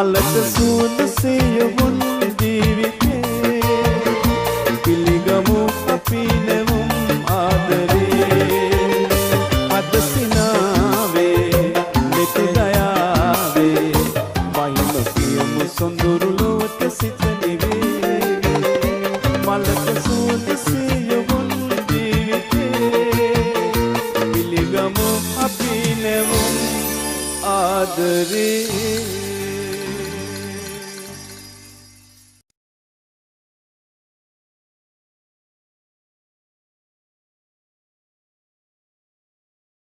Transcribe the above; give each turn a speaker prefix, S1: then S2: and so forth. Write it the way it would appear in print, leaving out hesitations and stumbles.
S1: මලක සුවඳසියවුන් ජීවිතේ පිළිගමු අපි නෙවුම් ආදරේ අද සිනාවේ මෙත දයාවේ වයින් කියමු සොඳුරු ලොවට සිත නිවේ මලක සුවඳසියවුන් ජීවිතේ පිළිගමු අපි නෙවුම් ආදරේ